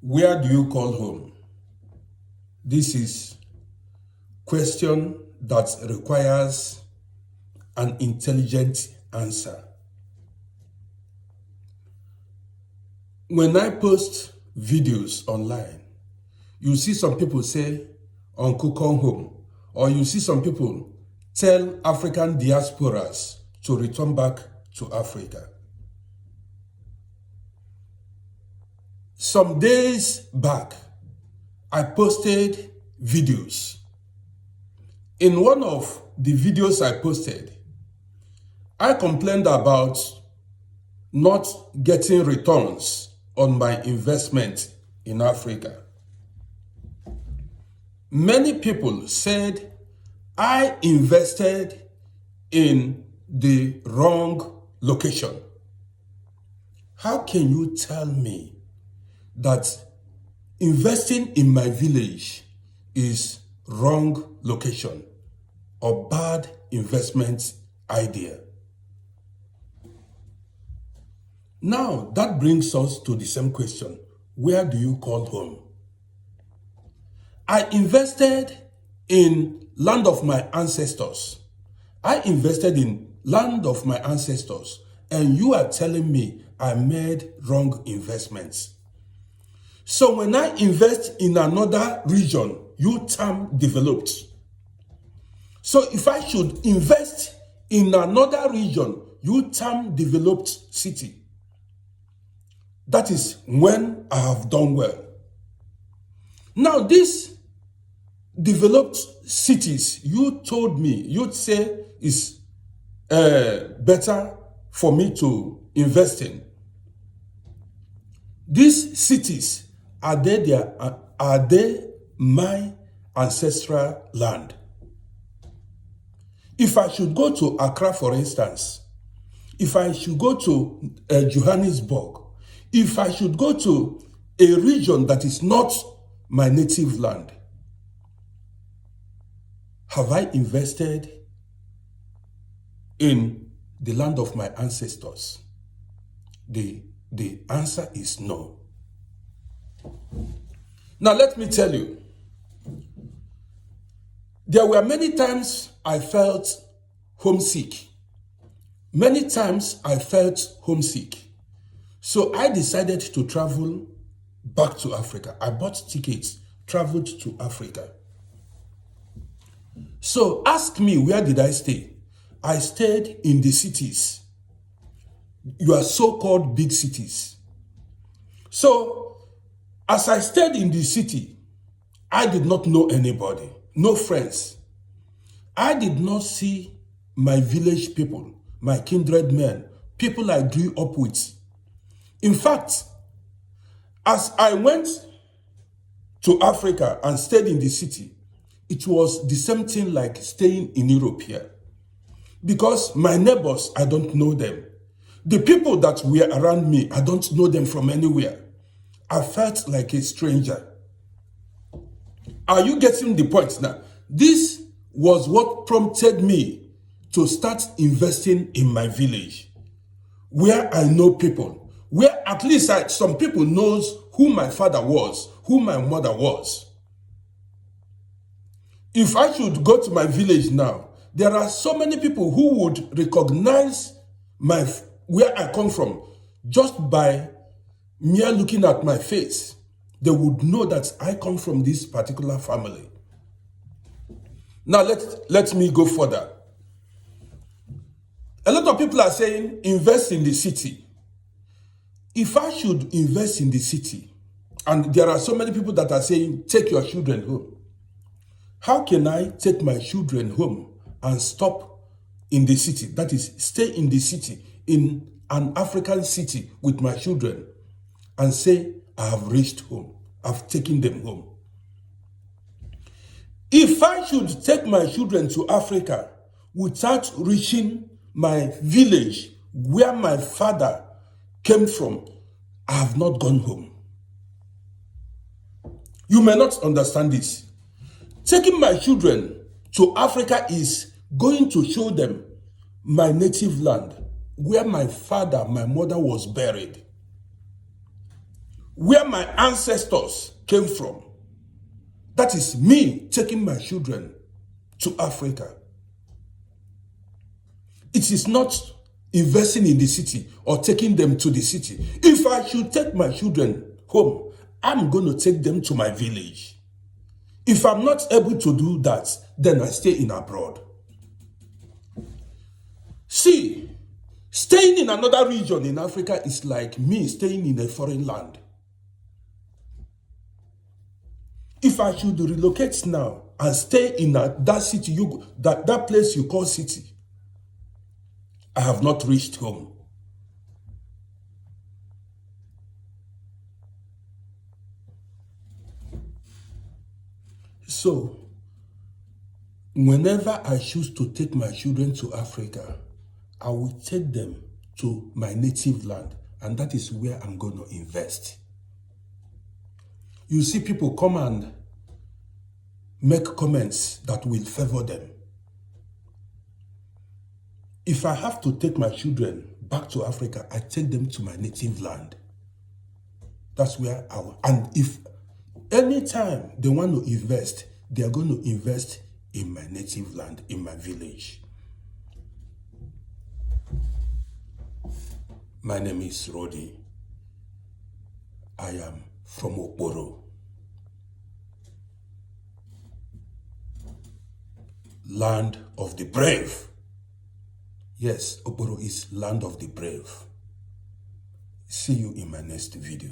Where do you call home? This is question that requires an intelligent answer. When I post videos online, you see some people say, Uncle come home, or you see some people tell African diasporas to return back to Africa. Some days back, I posted videos. In one of the videos I posted, I complained about not getting returns on my investment in Africa. Many people said I invested in the wrong location. How can you tell me that investing in my village is wrong location or bad investment idea? Now that brings us to the same question. Where do you call home? I invested in land of my ancestors. I invested in land of my ancestors, and you are telling me I made wrong investments. So when I invest in another region, you term developed. So if I should invest in another region, you term developed city. That is when I have done well. Now these developed cities, you told me, you'd say is better for me to invest in. These cities, are they my ancestral land? If I should go to Accra, for instance, if I should go to Johannesburg, if I should go to a region that is not my native land, have I invested in the land of my ancestors? The answer is no. Now let me tell you, there were many times I felt homesick. Many times I felt homesick. So I decided to travel back to Africa. I bought tickets, traveled to Africa. So ask me, where did I stay? I stayed in the cities. Your so-called big cities. So as I stayed in the city, I did not know anybody, no friends. I did not see my village people, my kindred men, people I grew up with. In fact, as I went to Africa and stayed in the city, it was the same thing like staying in Europe here. Because my neighbors, I don't know them. The people that were around me, I don't know them from anywhere. I felt like a stranger. Are you getting the point now? This was what prompted me to start investing in my village, where I know people, where at least some people knows who my father was, who my mother was. If I should go to my village now, there are so many people who would recognize where I come from just by mere looking at my face. They would know that I come from this particular family. Now let me go further. A lot of people are saying invest in the city. If I should invest in the city, and there are so many people that are saying take your children home, how can I take my children home and stop in the city? That is, stay in the city, in an African city with my children, and say I have reached home, I've taken them home. If I should take my children to Africa without reaching my village where my father came from, I have not gone home. You may not understand this. Taking my children to Africa is going to show them my native land, where my father, my mother was buried. where my ancestors came from. That is me taking my children to Africa. It is not investing in the city or taking them to the city. If I should take my children home, I'm going to take them to my village. If I'm not able to do that, then I stay in abroad. See, staying in another region in Africa is like me staying in a foreign land. If I should relocate now and stay in that city, that place you call city, I have not reached home. So, whenever I choose to take my children to Africa, I will take them to my native land, and that is where I'm going to invest. You see people come and make comments that will favor them. If I have to take my children back to Africa, I take them to my native land. That's where I will. And if anytime they want to invest, they are going to invest in my native land, in my village. My name is Rodi. I am from Okporo. Land of the brave. Yes, Okporo is land of the brave. See you in my next video.